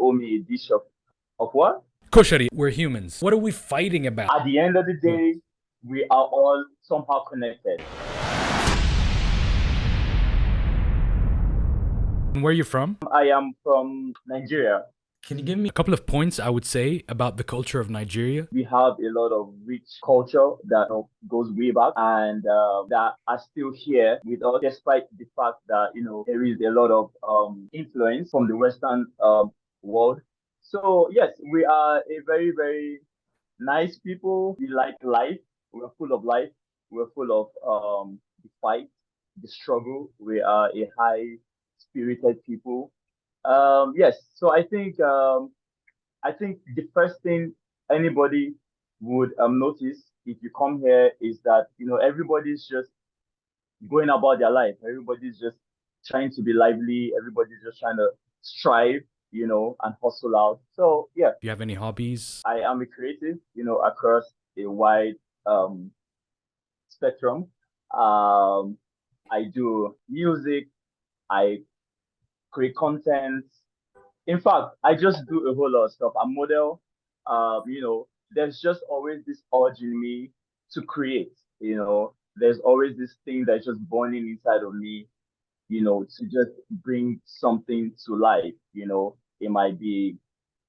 owe me a dish of what? Koshari, we're humans. What are we fighting about? At the end of the day, we are all somehow connected. Where are you from? I am from Nigeria. Can you give me a couple of points, I would say, about the culture of Nigeria? We have a lot of rich culture that goes way back and that are still here with us, despite the fact that there is a lot of influence from the Western world. So yes, we are a very very nice people. We like life. We're full of life. We're full of the fight, the struggle. We are a high spirited people. Yes, so I think the first thing anybody would notice if you come here is that everybody's just going about their life. Everybody's just trying to be lively. Everybody's just trying to strive, and hustle out. So yeah, Do you have any hobbies? I am a creative, across a wide um spectrum. Um, I do music. I create content. In fact, I just do a whole lot of stuff. I model. There's just always this urge in me to create. There's always this thing that's just burning inside of me. To just bring something to life. It might be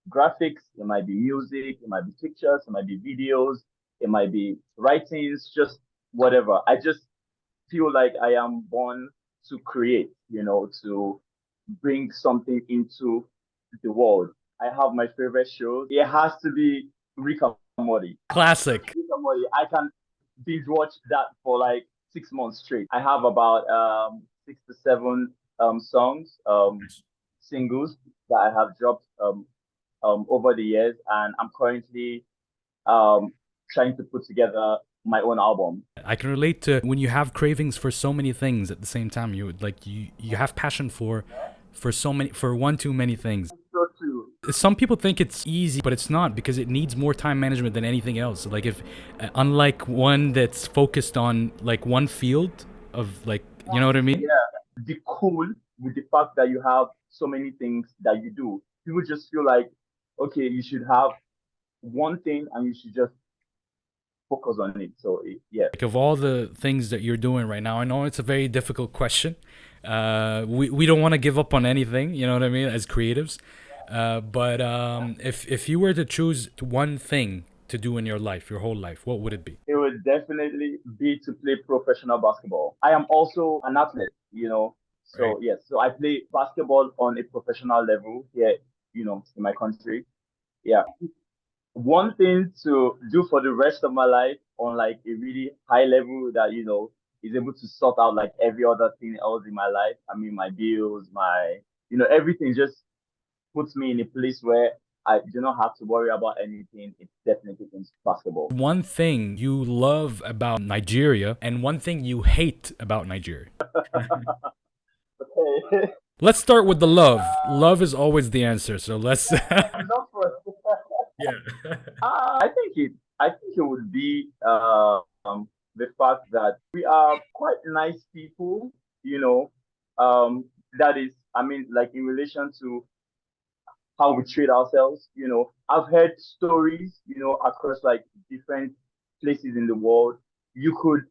graphics, it might be music, it might be pictures, it might be videos, it might be writings, just whatever. I just feel like I am born to create. To bring something into the world. I have my favorite shows. It has to be Rick and Morty. Classic. Rick and Morty. I can binge watch that for like 6 months straight. I have about 6 to 7 songs, singles that I have dropped over the years, and I'm currently um trying to put together my own album. I can relate to when you have cravings for so many things at the same time. You would like you have passion for one too many things. So too. Some people think it's easy, but it's not because it needs more time management than anything else. Like if unlike one that's focused on like one field of like, you know what I mean? Yeah, be cool with the fact that you have so many things that you do. People just feel like, okay, you should have one thing and you should just focus on it. So yeah, Like of all the things that you're doing right now, I know it's a very difficult question. We don't want to give up on anything, you know what I mean, as creatives. But if you were to choose one thing to do in your life, your whole life, what would it be? it would definitely be to play professional basketball. I am also an athlete. Right. So yes, so I play basketball on a professional level here, in my country. Yeah. One thing to do for the rest of my life on like a really high level that is able to sort out like every other thing else in my life. I mean, my bills, my everything just puts me in a place where I do not have to worry about anything. It's definitely in basketball. One thing you love about Nigeria and one thing you hate about Nigeria. Okay. Let's start with the love. Love is always the answer. So let's Not for yeah. I think it would be the fact that we are quite nice people, you know. That is, I mean, like in relation to how we treat ourselves. I've heard stories, across like different places in the world. You could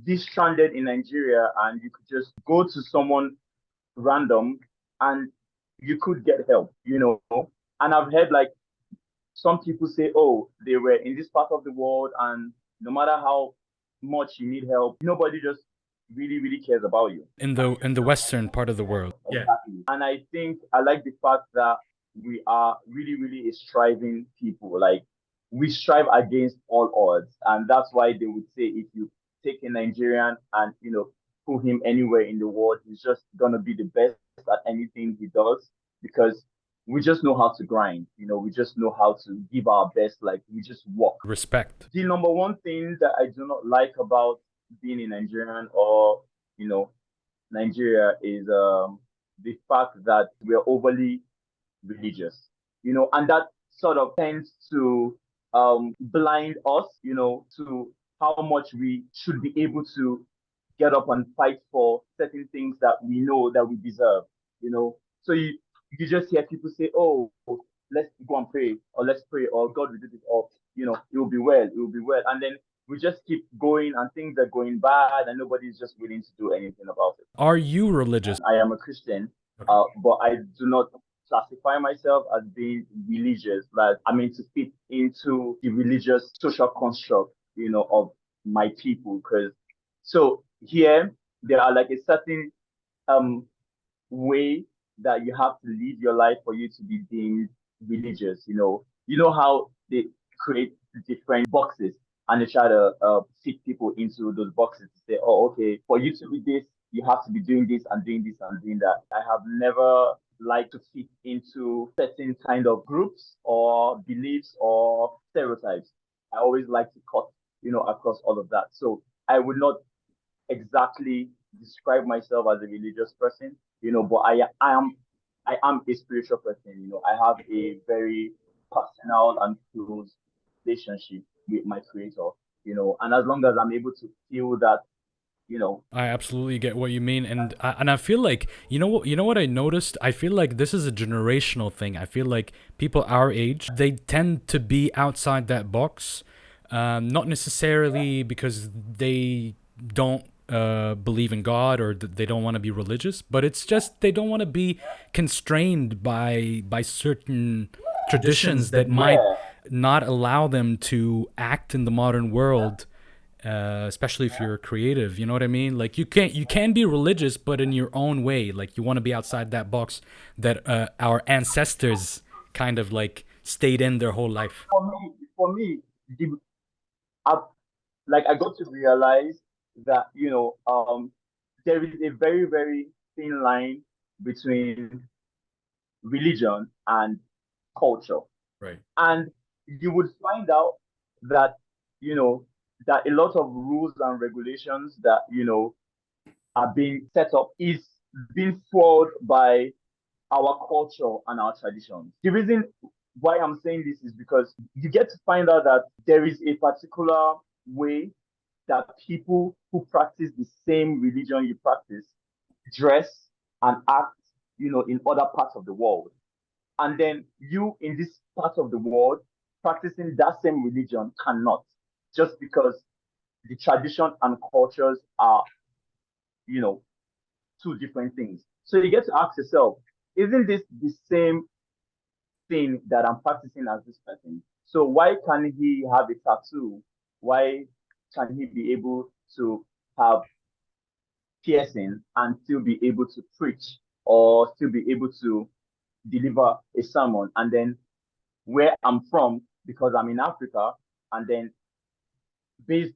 be stranded in Nigeria and you could just go to someone random and you could get help. And I've heard like some people say, oh, they were in this part of the world, and no matter how much you need help, nobody just really, really cares about you. In the western part of the world. Yeah. Exactly. And I think I like the fact that we are really, really a striving people. Like we strive against all odds. And that's why they would say if you take a Nigerian and put him anywhere in the world, he's just gonna be the best at anything he does because we just know how to grind. We just know how to give our best. Like we just work. Respect. The number one thing that I do not like about being a Nigerian or you know Nigeria is the fact that we're overly religious, and that sort of tends to blind us, to how much we should be able to get up and fight for certain things that we know that we deserve. So you just hear people say, "Oh, let's go and pray, or let's pray, or God will do this, or it will be well, it will be well," and then we just keep going, and things are going bad, and nobody's just willing to do anything about it. Are you religious? I am a Christian, Okay. but I do not classify myself as being religious. Like, I mean, to fit into the religious social construct, of my people. Because so here there are like a certain um way that you have to live your life for you to be deemed religious. You know how they create different boxes and they try to fit people into those boxes to say, oh, okay, for you to be this, you have to be doing this and doing this and doing that. I have never liked to fit into certain kind of groups or beliefs or stereotypes. I always like to cut, across all of that. So I would not exactly describe myself as a religious person, but I am a spiritual person. I have a very personal and close relationship with my creator, and as long as I'm able to feel that, I absolutely get what you mean, and I feel like you know what I noticed. I feel like this is a generational thing. I feel like people our age they tend to be outside that box, not necessarily because they don't believe in God or they don't want to be religious, but it's just they don't want to be constrained by certain traditions that might yeah, not allow them to act in the modern world, especially if you're creative. You know what I mean? Like you can be religious, but in your own way. Like you want to be outside that box that our ancestors kind of like stayed in their whole life. for me, the, I, like I got to realize that there is a very very thin line between religion and culture. Right. And you would find out that, you know, that a lot of rules and regulations that, are being set up is being foiled by our culture and our traditions. The reason why I'm saying this is because you get to find out that there is a particular way that people who practice the same religion you practice dress and act, in other parts of the world. And then you in this part of the world practicing that same religion cannot, just because the tradition and cultures are, you know, two different things. So you get to ask yourself, isn't this the same thing that I'm practicing as this person? So why can he have a tattoo? Why can he be able to have piercing and still be able to preach or still be able to deliver a sermon? And then where I'm from, because I'm in Africa, and then based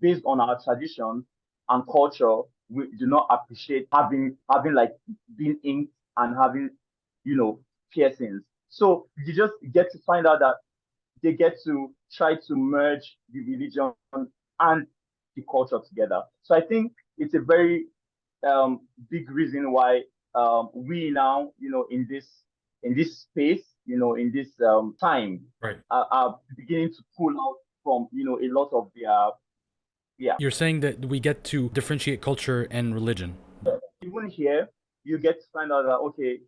based on our traditions and culture, we do not appreciate having like being inked and having, you know, piercings. So you just get to find out that they get to try to merge the religion and the culture together. So I think it's a very big reason why we now, in this space, in this time, Right. are beginning to pull out from, a lot of their, yeah. You're saying that we get to differentiate culture and religion. Even here, you get to find out that, okay,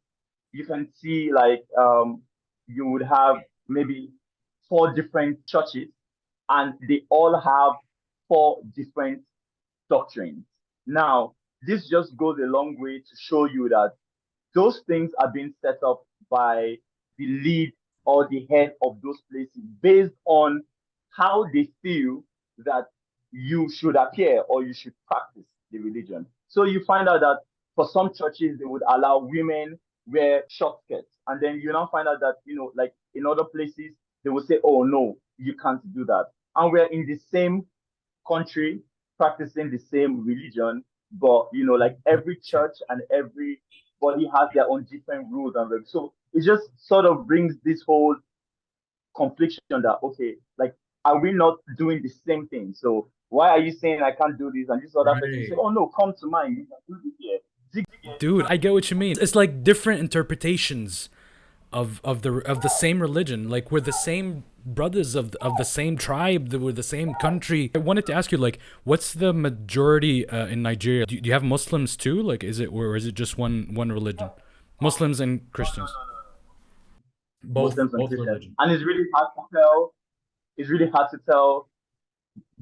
you can see like you would have maybe four different churches, and they all have four different doctrines. Now, this just goes a long way to show you that those things are being set up by the lead or the head of those places based on how they feel that you should appear or you should practice the religion. So you find out that for some churches they would allow women wear short skirts, and then you now find out that, like in other places they will say, "Oh no, you can't do that." And we're in the same country practicing the same religion, but like every church and everybody has their own different rules and regs. So it just sort of brings this whole confliction that, okay, like, are we not doing the same thing? So why are you saying I can't do this and this other person say, Right. "Oh no, come to mine, you can do this here." Dude, I get what you mean. It's like different interpretations of the same religion. Like we're the same brothers of the same tribe. That we're the same country. I wanted to ask you, like, what's the majority in Nigeria? Do you have Muslims too? Like, is it, or is it just one religion? Muslims and Christians, Muslims and both Christians, religions. and it's really hard to tell. It's really hard to tell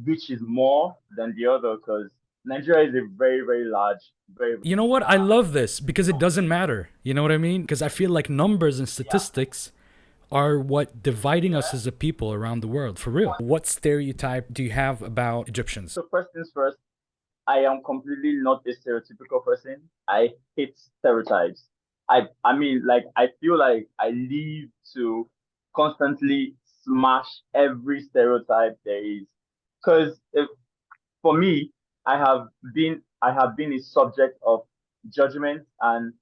which is more than the other because Nigeria is a very, very large, very, You know what? I love this because it so doesn't matter. You know what I mean? Because I feel like numbers and yeah, statistics are what dividing us yeah. as a people around the world, for real. What stereotype do you have about Egyptians? So first things first, I am completely not a stereotypical person. I hate stereotypes. I mean, like I feel like I live to constantly smash every stereotype there is. Because for me, I have been a subject of judgment and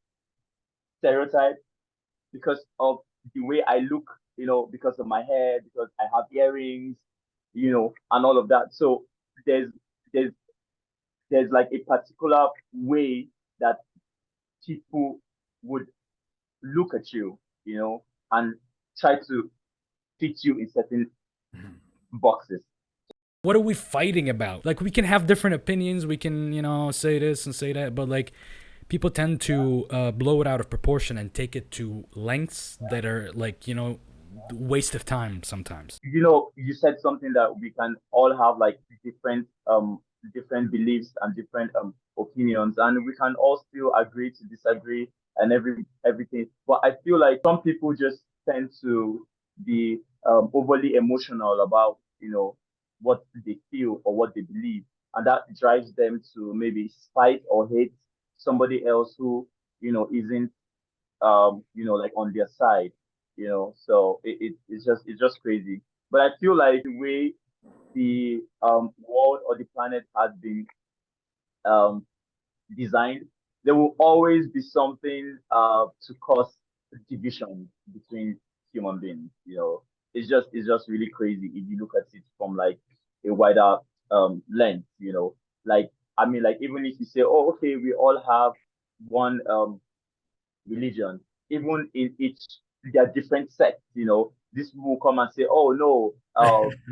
stereotype because of the way I look, because of my hair, because I have earrings, and all of that. So there's there's there's like a particular way that people would look at you, and try to fit you in certain boxes. What are we fighting about? Like, we can have different opinions, we can, say this and say that, but like, people tend to blow it out of proportion and take it to lengths that are like, waste of time sometimes. You said something that we can all have like different beliefs and different opinions, and we can all still agree to disagree and everything. But I feel like some people just tend to be overly emotional about what they feel or what they believe, and that drives them to maybe spite or hate somebody else who isn't like on their side, so it's just crazy. But I feel like the way the world or the planet has been um designed, there will always be something to cause division between human beings. It's just really crazy if you look at it from like a wider lens. Like I mean, like even if you say, oh, okay, we all have one religion, even in each their different sects, these people will come and say, oh no,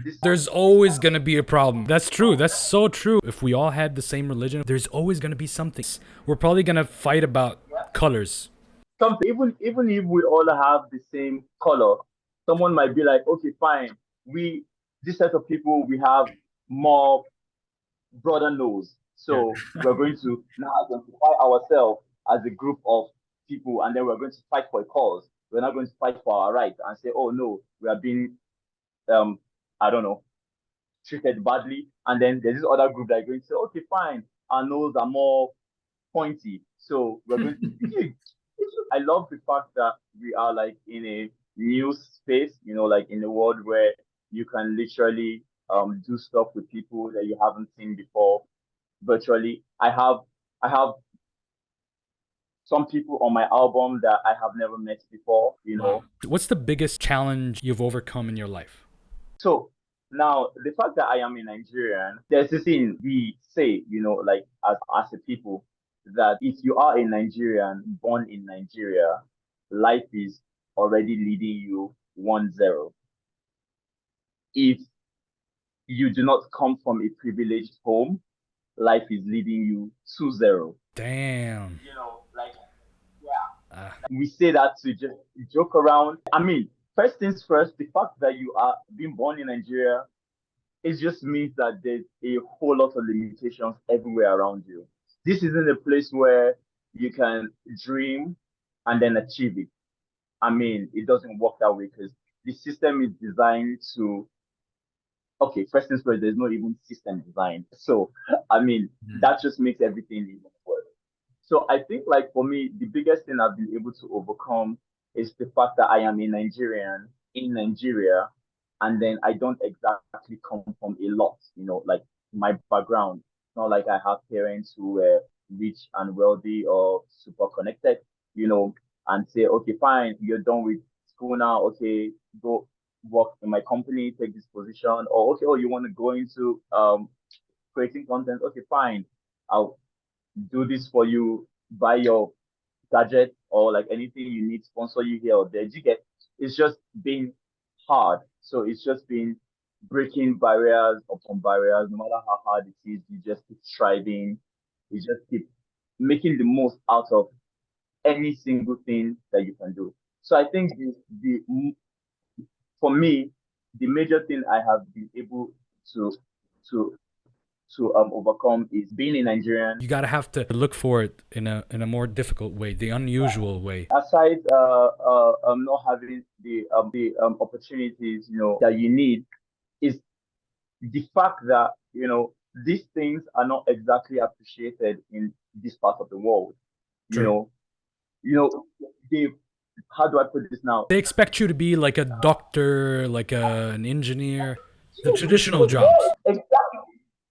this There's always gonna be a problem. That's true. That's so true. If we all had the same religion, there's always gonna be something. We're probably gonna fight about colors. something, even if we all have the same color, someone might be like, okay, fine, we this set of people we have more broader nose. Yeah. So we're going to now identify ourselves as a group of people, and then we're going to fight for a cause. We're not going to fight for our rights and say, oh no, we are being um I don't know, treated badly. And then there's this other group that are going to say, okay, fine, our nose are more pointy. So we're going to I love the fact that we are like in a new space, like in a world where you can literally do stuff with people that you haven't seen before virtually. I have some people on my album that I have never met before. Wow. What's the biggest challenge you've overcome in your life? So now the fact that I am a Nigerian, there's this thing we say, like as a people, that if you are a Nigerian born in Nigeria, life is already leading you 1-0. If you do not come from a privileged home, life is leading you 2-0. Damn. Like yeah, Uh, we say that to just joke around. I mean, first things first, the fact that you are being born in Nigeria, it just means that there's a whole lot of limitations everywhere around you. This isn't a place where you can dream and then achieve it. I mean, it doesn't work that way because the system is designed to, okay, first things first, there's not even system design. So, I mean, hmm. that just makes everything even worse. So I think like for me, the biggest thing I've been able to overcome is the fact that I am a Nigerian in Nigeria, and then I don't exactly come from a lot, like my background. It's not like I have parents who were rich and wealthy or super connected, and say, okay, fine, you're done with school now, okay, go work in my company, take this position, or okay, oh, you want to go into creating content, okay, fine. I'll do this for you, buy your gadget or like anything you need, sponsor you here or there. You get it's just been hard. So it's just been breaking barriers upon barriers, no matter how hard it is, you just keep striving, you just keep making the most out of any single thing that you can do. So I think for me, the major thing I have been able to to overcome is being a Nigerian. You gotta have to look for it in a more difficult way, the unusual way. Aside not having the opportunities that you need, is the fact that these things are not exactly appreciated in this part of the world. You True. know, they, how do I put this now? They expect you to be like a doctor, like an engineer, the traditional jobs. Exactly,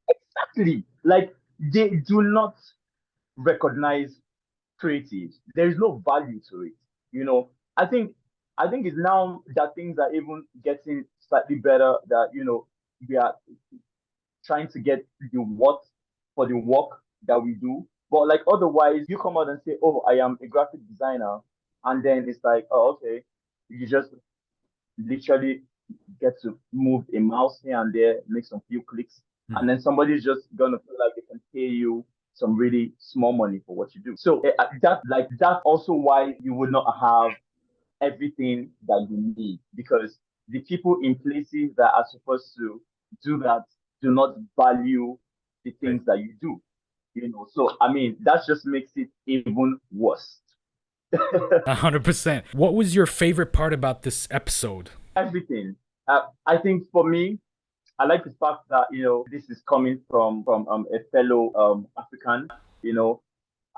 exactly. Like they do not recognize creatives. There is no value to it. You know, I think it's now that things are even getting slightly better. That we are trying to get the what for the work that we do. But like otherwise, you come out and say, "Oh, I am a graphic designer," and then it's like, "Oh, okay." You just literally get to move a mouse here and there, make some few clicks, and then somebody's just gonna feel like they can pay you some really small money for what you do. So that's also why you would not have everything that you need, because the people in places that are supposed to do that do not value the things that you do. So I mean that just makes it even worse. 100%. What was your favorite part about this episode? Everything. I think for me, I like the fact that this is coming from a fellow African, you know,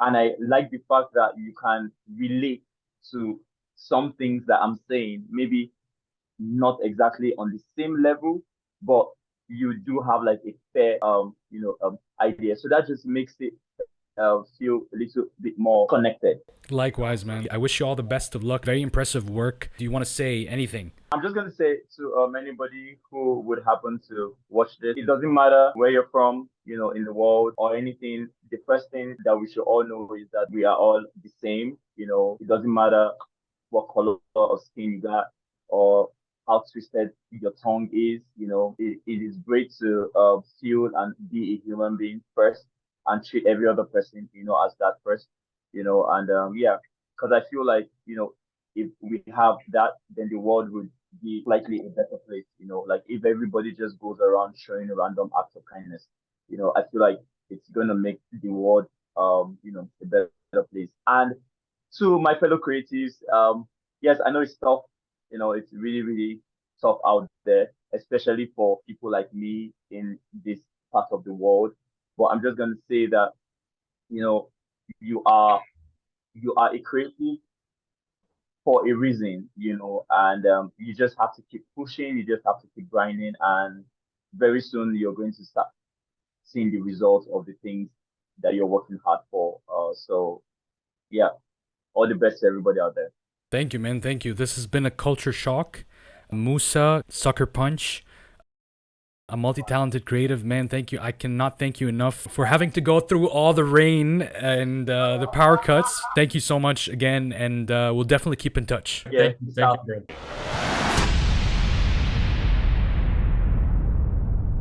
and I like the fact that you can relate to some things that I'm saying, maybe not exactly on the same level, but you do have like a fair idea. So that just makes it feel a little bit more connected. Likewise, man. I wish you all the best of luck. Very impressive work. Do you want to say anything? I'm just gonna say to anybody who would happen to watch this, it doesn't matter where you're from, in the world or anything. The first thing that we should all know is that we are all the same. It doesn't matter what color of skin you got or how twisted your tongue is. It is great to feel and be a human being first and treat every other person, as that first. And yeah, because I feel like if we have that, then the world would be likely a better place. Like if everybody just goes around showing a random act of kindness, I feel like it's gonna make the world a better place. And to my fellow creatives, yes, I know it's tough. It's really, really tough out there, especially for people like me in this part of the world. But I'm just gonna say that, you know, you are a creative for a reason, and you just have to keep pushing, you just have to keep grinding, and very soon you're going to start seeing the results of the things that you're working hard for. So yeah, all the best to everybody out there. Thank you, man. Thank you. This has been a culture shock. Musa, Sucker Punch, a multi-talented creative, man. Thank you. I cannot thank you enough for having to go through all the rain and the power cuts. Thank you so much again, and we'll definitely keep in touch. Yeah, Thank you, bro.